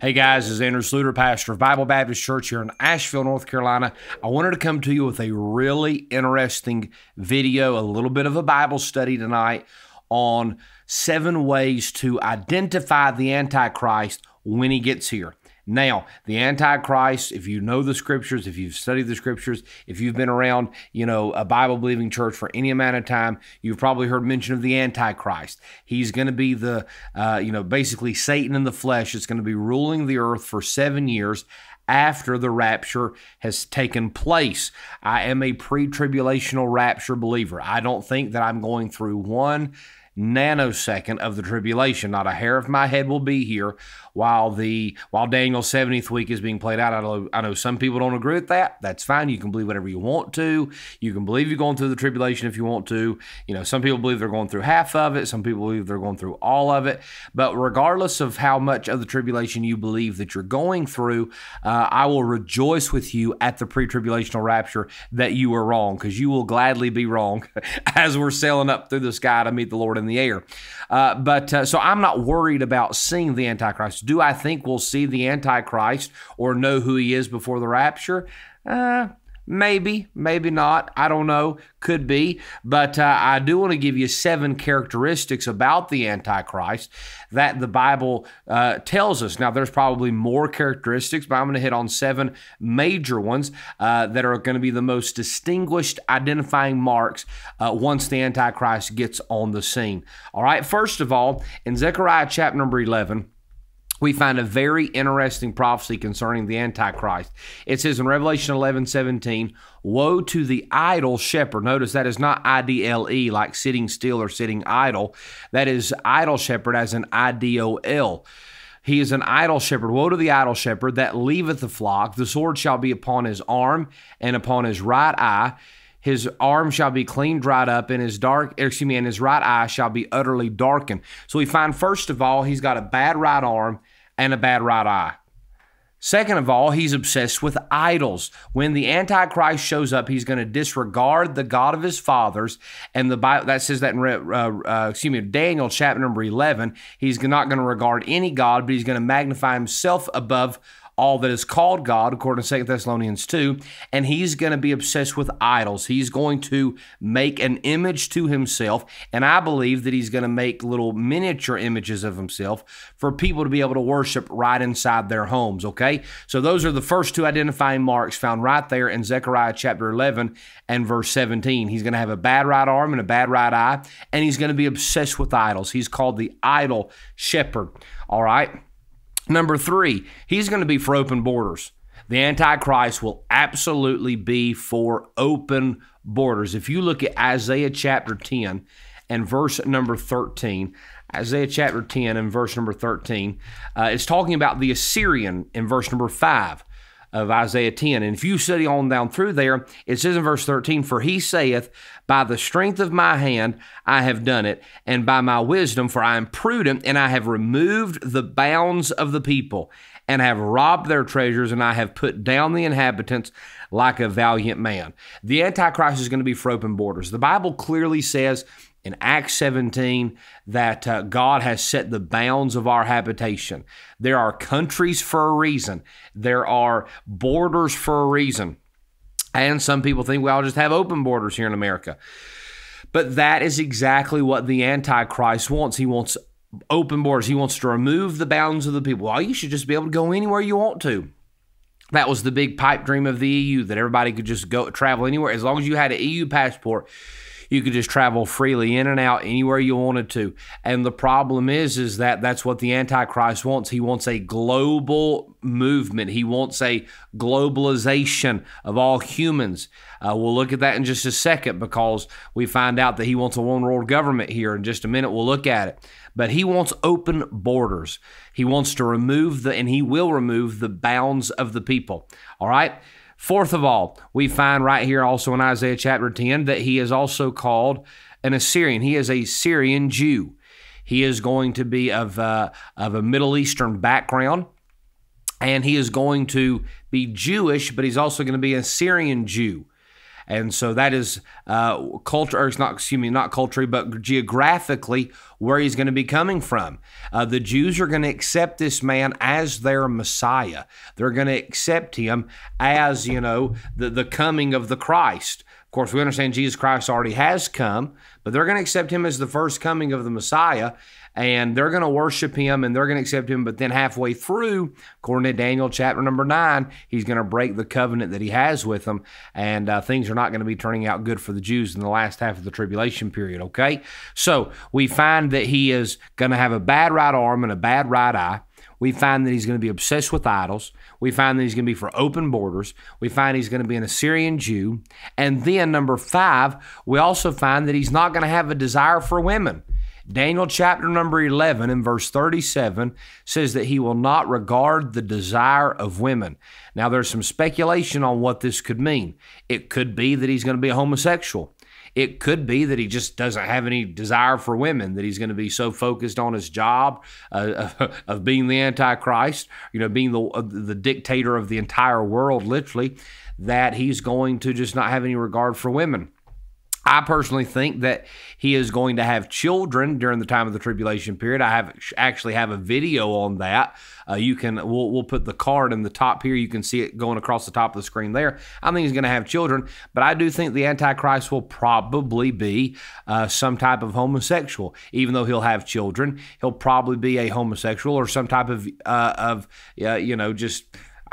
Hey guys, this is Andrew Sluder, pastor of Bible Baptist Church here in Asheville, North Carolina. I wanted to come to you with a really interesting video, a little bit of a Bible study tonight on 7 ways to identify the Antichrist when he gets here. Now, the Antichrist, if you know the Scriptures, if you've studied the Scriptures, if you've been around, a Bible-believing church for any amount of time, you've probably heard mention of the Antichrist. He's going to be the, basically Satan in the flesh. It's going to be ruling the earth for 7 years after the rapture has taken place. I am a pre-tribulational rapture believer. I don't think that I'm going through 1 nanosecond of the tribulation. Not a hair of my head will be here while Daniel's 70th week is being played out. I know some people don't agree with that. That's fine. You can believe whatever you want to. You can believe you're going through the tribulation if you want to. Some people believe they're going through half of it. Some people believe they're going through all of it. But regardless of how much of the tribulation you believe that you're going through, I will rejoice with you at the pre-tribulational rapture that you were wrong, because you will gladly be wrong as we're sailing up through the sky to meet the Lord in the air. So I'm not worried about seeing the Antichrist. Do I think we'll see the Antichrist or know who he is before the rapture? Maybe, maybe not. I don't know. Could be. But I do want to give you 7 characteristics about the Antichrist that the Bible tells us. Now, there's probably more characteristics, but I'm going to hit on 7 major ones that are going to be the most distinguished identifying marks once the Antichrist gets on the scene. All right, first of all, in Zechariah chapter number 11, we find a very interesting prophecy concerning the Antichrist. It says in Revelation 11:17, "Woe to the idle shepherd." Notice that is not IDLE, like sitting still or sitting idle. That is idle shepherd as in IDOL. He is an idle shepherd. "Woe to the idle shepherd that leaveth the flock. The sword shall be upon his arm and upon his right eye. His arm shall be clean dried up, and his right eye shall be utterly darkened." So we find, first of all, he's got a bad right arm and a bad right eye. Second of all, he's obsessed with idols. When the Antichrist shows up, he's going to disregard the God of his fathers, and the Bible that says that in Daniel chapter number 11. He's not going to regard any God, but he's going to magnify himself above all that is called God, according to 2 Thessalonians 2, and he's going to be obsessed with idols. He's going to make an image to himself, and I believe that he's going to make little miniature images of himself for people to be able to worship right inside their homes, okay? So those are the first 2 identifying marks found right there in Zechariah chapter 11 and verse 17. He's going to have a bad right arm and a bad right eye, and he's going to be obsessed with idols. He's called the idol shepherd, all right? Number 3, he's going to be for open borders. The Antichrist will absolutely be for open borders. If you look at Isaiah chapter 10 and verse number 13, Isaiah chapter 10 and verse number 13, it's talking about the Assyrian in verse number 5 of Isaiah 10. And if you study on down through there, it says in verse 13, "For he saith, by the strength of my hand I have done it, and by my wisdom, for I am prudent, and I have removed the bounds of the people, and have robbed their treasures, and I have put down the inhabitants like a valiant man." The Antichrist is going to be for open borders. The Bible clearly says in Acts 17 that God has set the bounds of our habitation. There are countries for a reason. There are borders for a reason. And some people think, well, I'll just have open borders here in America. But that is exactly what the Antichrist wants. He wants open borders. He wants to remove the bounds of the people. Well, you should just be able to go anywhere you want to. That was the big pipe dream of the EU, that everybody could just go travel anywhere. As long as you had an EU passport, you could just travel freely in and out anywhere you wanted to. And the problem is that that's what the Antichrist wants. He wants a global movement. He wants a globalization of all humans. We'll look at that in just a second, because we find out that he wants a one-world government here. In just a minute, we'll look at it. But he wants open borders. He wants to remove and he will remove the bounds of the people. All right? Fourth of all, we find right here also in Isaiah chapter 10 that he is also called an Assyrian. He is a Syrian Jew. He is going to be of a Middle Eastern background, and he is going to be Jewish, but he's also going to be a Syrian Jew. And so that is culture, or it's not, excuse me, not culturally, but geographically where he's going to be coming from. The Jews are going to accept this man as their Messiah. They're going to accept him as, the coming of the Christ. Of course, we understand Jesus Christ already has come, but they're going to accept him as the first coming of the Messiah. And they're going to worship him and they're going to accept him. But then halfway through, according to Daniel chapter number 9, he's going to break the covenant that he has with them. And things are not going to be turning out good for the Jews in the last half of the tribulation period, okay? So we find that he is going to have a bad right arm and a bad right eye. We find that he's going to be obsessed with idols. We find that he's going to be for open borders. We find he's going to be an Assyrian Jew. And then number 5, we also find that he's not going to have a desire for women. Daniel chapter number 11 and verse 37 says that he will not regard the desire of women. Now, there's some speculation on what this could mean. It could be that he's going to be a homosexual. It could be that he just doesn't have any desire for women, that he's going to be so focused on his job of being the Antichrist, being the dictator of the entire world, literally, that he's going to just not have any regard for women. I personally think that he is going to have children during the time of the tribulation period. I actually have a video on that. We'll put the card in the top here. You can see it going across the top of the screen there. I think he's going to have children, but I do think the Antichrist will probably be some type of homosexual. Even though he'll have children, he'll probably be a homosexual or some type of just,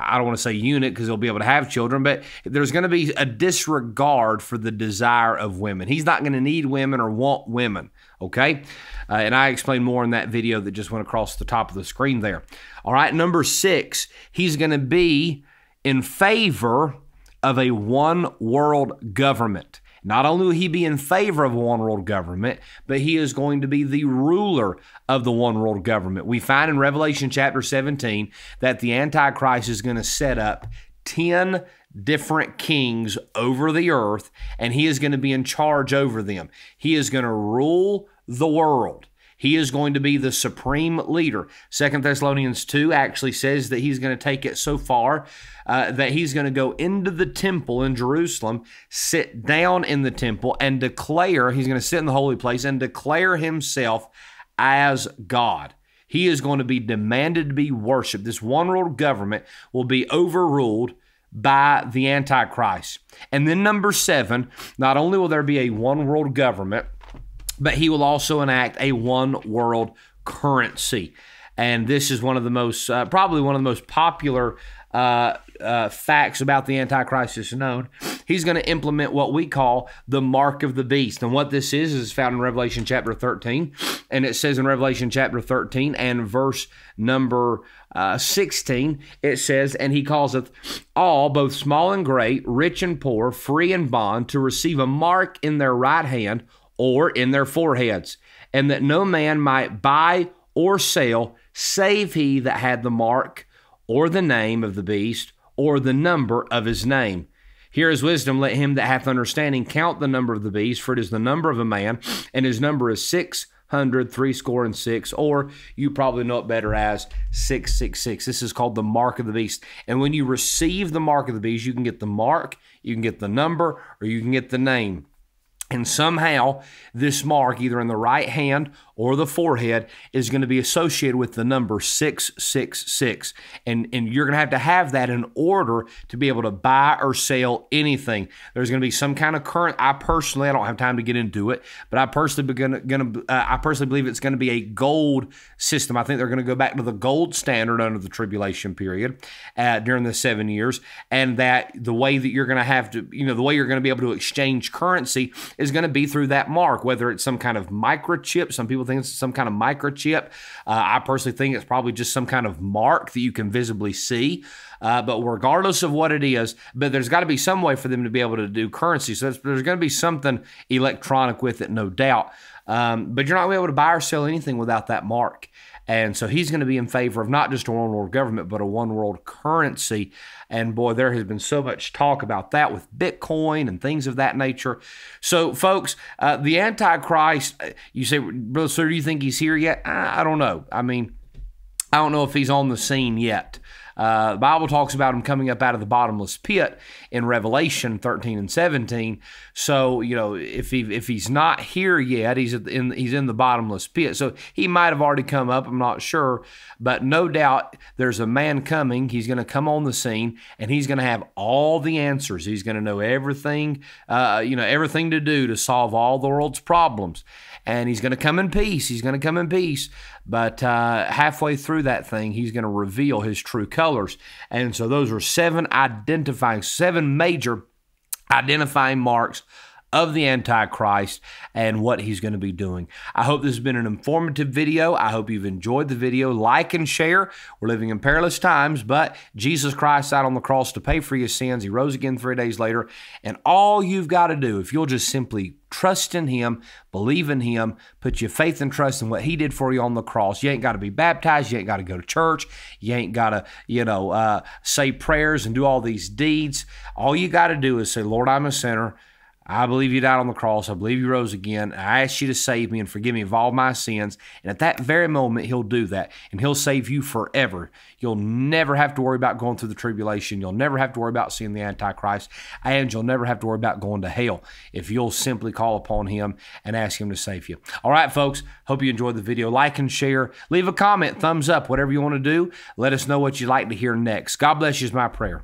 I don't want to say eunuch because he'll be able to have children, but there's going to be a disregard for the desire of women. He's not going to need women or want women, okay? And I explained more in that video that just went across the top of the screen there. All right, number 6, he's going to be in favor of a one-world government. Not only will he be in favor of a one-world government, but he is going to be the ruler of the one-world government. We find in Revelation chapter 17 that the Antichrist is going to set up 10 different kings over the earth, and he is going to be in charge over them. He is going to rule the world. He is going to be the supreme leader. 2 Thessalonians 2 actually says that he's going to take it so far that he's going to go into the temple in Jerusalem, sit down in the temple, and declare, he's going to sit in the holy place and declare himself as God. He is going to be demanded to be worshiped. This one-world government will be overruled by the Antichrist. And then number 7, not only will there be a one-world government, but he will also enact a one-world currency. And this is one of the most, probably one of the most popular facts about the Antichrist is known. He's going to implement what we call the mark of the beast. And what this is found in Revelation chapter 13. And it says in Revelation chapter 13 and verse number 16, it says, "And he causeth all, both small and great, rich and poor, free and bond, to receive a mark in their right hand or in their foreheads, and that no man might buy or sell, save he that had the mark, or the name of the beast, or the number of his name. Here is wisdom, let him that hath understanding count the number of the beast, for it is the number of a man, and his number is 666, or you probably know it better as 666. This is called the mark of the beast. And when you receive the mark of the beast, you can get the mark, you can get the number, or you can get the name. And somehow this mark, either in the right hand or the forehead, is going to be associated with the number 666. And you're going to have that in order to be able to buy or sell anything. There's going to be some kind of current. I don't have time to get into it, but I personally believe it's going to be a gold system. I think they're going to go back to the gold standard under the tribulation period during the 7 years, and that the way that you're going to have to, the way you're going to be able to exchange currency is going to be through that mark, whether it's some kind of microchip. Some people think it's some kind of microchip. I personally think it's probably just some kind of mark that you can visibly see. But regardless of what it is, but there's got to be some way for them to be able to do currency. So there's going to be something electronic with it, no doubt. But you're not going to be able to buy or sell anything without that mark. And so he's going to be in favor of not just a one-world government, but a one-world currency. And boy, there has been so much talk about that with Bitcoin and things of that nature. So, folks, the Antichrist, you say, Brother Sluder, do you think he's here yet? I don't know. I mean, I don't know if he's on the scene yet. The Bible talks about him coming up out of the bottomless pit in Revelation 13 and 17. So, if he's not here yet, he's in the bottomless pit. So he might have already come up, I'm not sure. But no doubt there's a man coming. He's going to come on the scene, and he's going to have all the answers. He's going to know everything, everything to do to solve all the world's problems. And he's going to come in peace. He's going to come in peace. But halfway through that thing, he's going to reveal his true colors. And so those are seven major identifying marks of the Antichrist and what he's going to be doing. I hope this has been an informative video. I hope you've enjoyed the video. Like and share. We're living in perilous times, but Jesus Christ died on the cross to pay for your sins. He rose again 3 days later. And all you've got to do, if you'll just simply trust in him, believe in him, put your faith and trust in what he did for you on the cross. You ain't got to be baptized. You ain't got to go to church. You ain't got to, say prayers and do all these deeds. All you got to do is say, Lord, I'm a sinner. I believe you died on the cross. I believe you rose again. I ask you to save me and forgive me of all my sins. And at that very moment, he'll do that. And he'll save you forever. You'll never have to worry about going through the tribulation. You'll never have to worry about seeing the Antichrist. And you'll never have to worry about going to hell if you'll simply call upon him and ask him to save you. All right, folks. Hope you enjoyed the video. Like and share. Leave a comment, thumbs up, whatever you want to do. Let us know what you'd like to hear next. God bless you is my prayer.